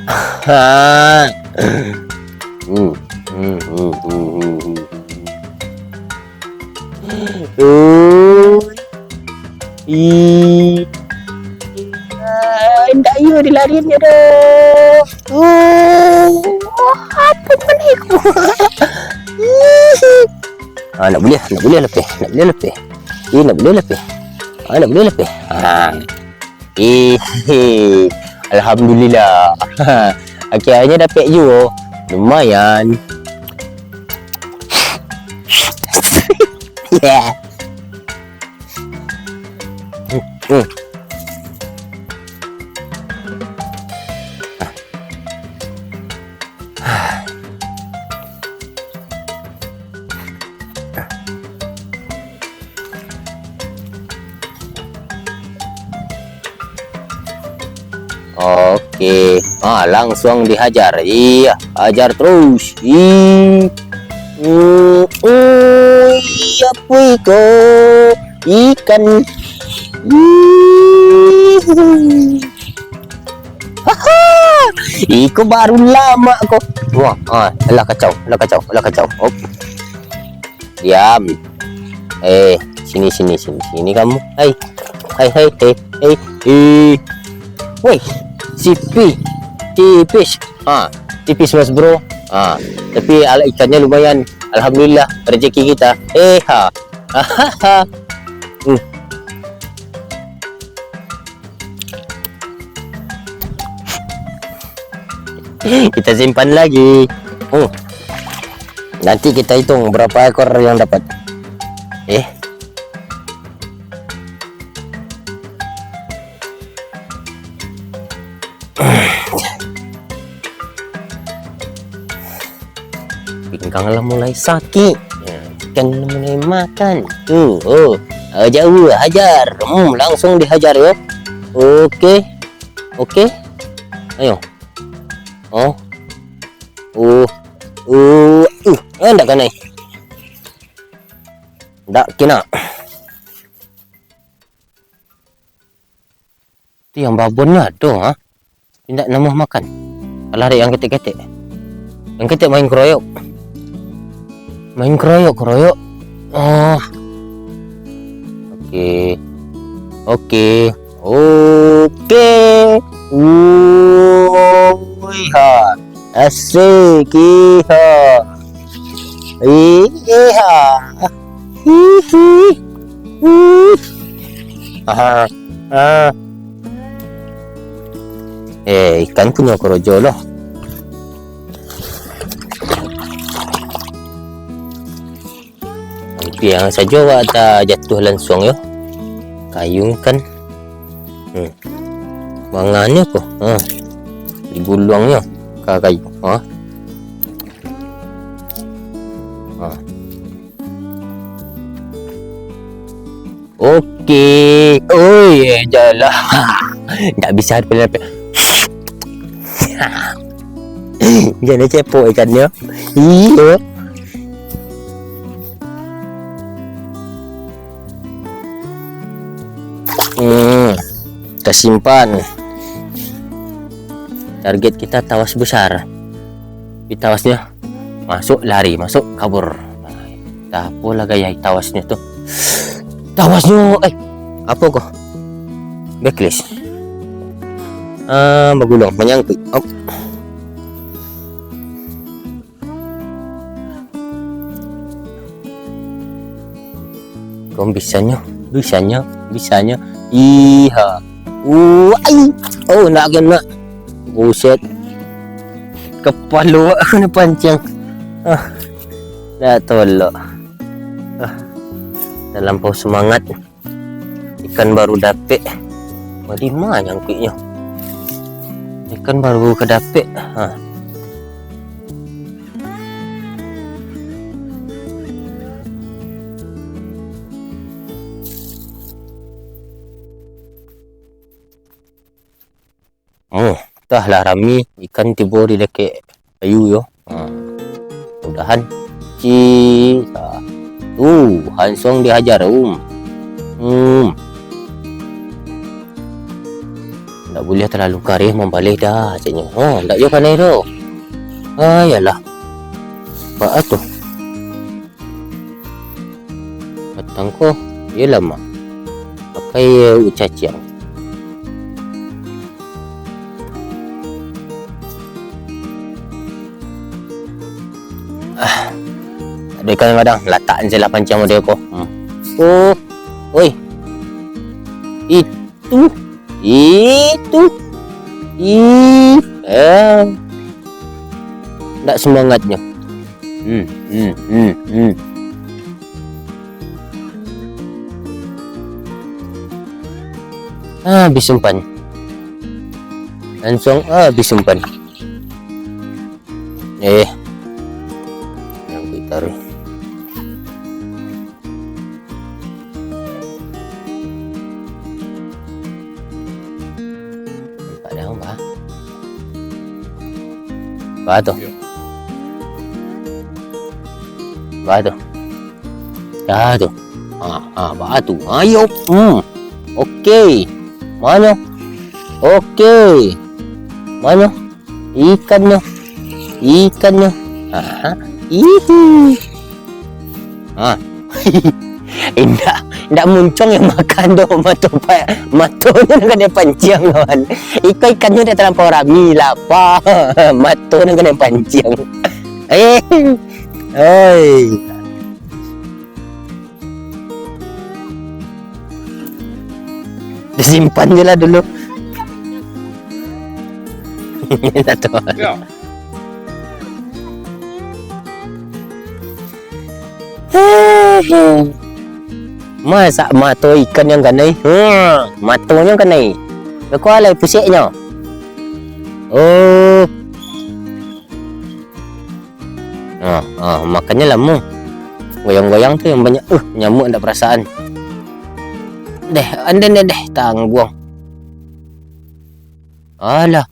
Ha. Hmm. Hmm. Hmm. Hmm. Ih. Hendak you dilariannya dah. Apa meniku? Nak boleh lebih. Nak boleh lebih. Alhamdulillah. Akhirnya dapat you. Lumayan. Yeah. Oke, langsung dihajar. Iya, hajar terus. Apa itu? Ikan. Iku baru lama kok. Wah, lah kacau. Oh, diam. Sini kamu. Hai. Woi, tipis. Tipis mas bro. Tapi ikannya lumayan. Alhamdulillah rezeki kita. Kita simpan lagi. Nanti kita hitung berapa ekor yang dapat. Pinggang mulai sakit. Ikan mulai makan. Jauh hajar. Langsung dihajar ya. Oke. Ayo. Enggak kena. Enggak kena. Itu yang babonnya tuh, tidak nama makan. Alah yang ketik-ketik. Yang ketik main keroyok. Oke. Asik. Ikan punya korojo loh. Yang saja ada jatuh langsung ya. Kayung kan. Mangannya kok. Digulungnya ke kayu. Oke. Jalan. Tak bisa pelapis. Jangan cepok ikannya. Iya. Kita simpan. Target kita tawas besar. Di tawasnya masuk lari, masuk kabur. Tak apalah gaya tawasnya tuh. Tawasnya apa kok? Backlist. Magulong, menyangkut. Kok bisanya. Iha. Nak kena. Buset. Kepala aku ni pancang. Dah tolak. Terlampau semangat. Ikan baru dapet. Di mana nyangkutnya? Ikan baru kedapet. Lah rami ikan tiba di dekat kayu yo. Mudahan langsung dihajar. Tak boleh terlalu karih membalik dah caknya. Oh, tak yo kanai tu. Yalah. Apa tu? Batang ko. Yalah mak. Pakai ucaciang. Ada kadang-kadang letak je lah pancing model ko. Oh. Oi. Itu. Tak semangatnya. Habis umpan. Langsung habis umpan. Yang kita taruh. Batu. Batu. Batu. Batu. Ayo. Okey. Mana? Okey. Mana? Ikannya. Ikannya. Indak muncung yang makan tu matonya nak kena pancing kawan. Ikannya dah terlampau rami lah apa. Matonya kena pancing. Disimpan je lah dulu. Tak tahu. Masa mato ikan yang kanai? Matonya kanai. Kau alai pusiknya. Oh. Makannya lama. Goyang-goyang tu yang banyak. Nyamuk tak perasaan. Deh, tang buang. Alah.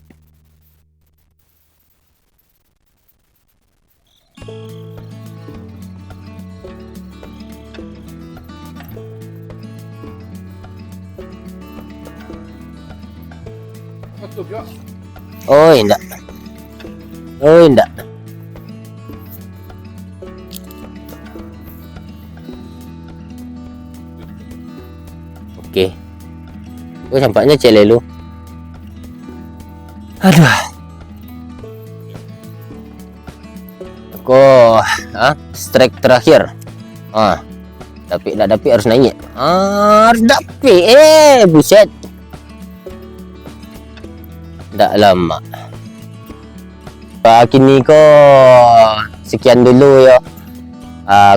Oh, indak. Okey. Nampaknya celelu. Aduh. Aku strike terakhir. Tapi harus naik. Harus dapat. Buset. Tak lama. Kini ko sekian dulu ya.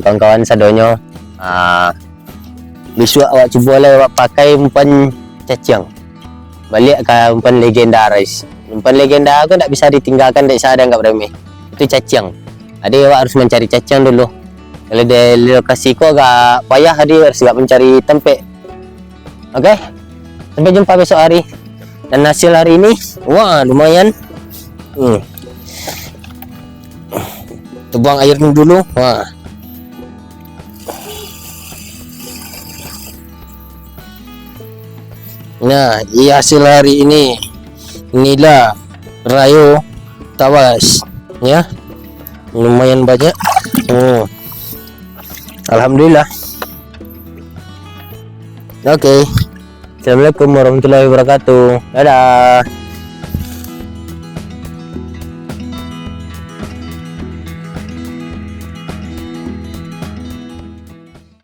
Kawan-kawan sadonyo. Besok awak cuba lah awak pakai umpan cacing. Balik ke umpan legendaris. Umpan legenda aku tak bisa ditinggalkan dari saya anggap remeh. Itu cacing. Jadi awak harus mencari cacing dulu. Kalau di lokasi ko agak payah, dia harus mencari tempe. Okey. Sampai jumpa besok hari. Dan hasil hari ini, wah lumayan. Tuang air dulu. Wah. Nah, hasil hari ini. Inilah rayo tawas, ya. Lumayan banyak. Alhamdulillah. Okey. Assalamualaikum warahmatullahi wabarakatuh. Dadah.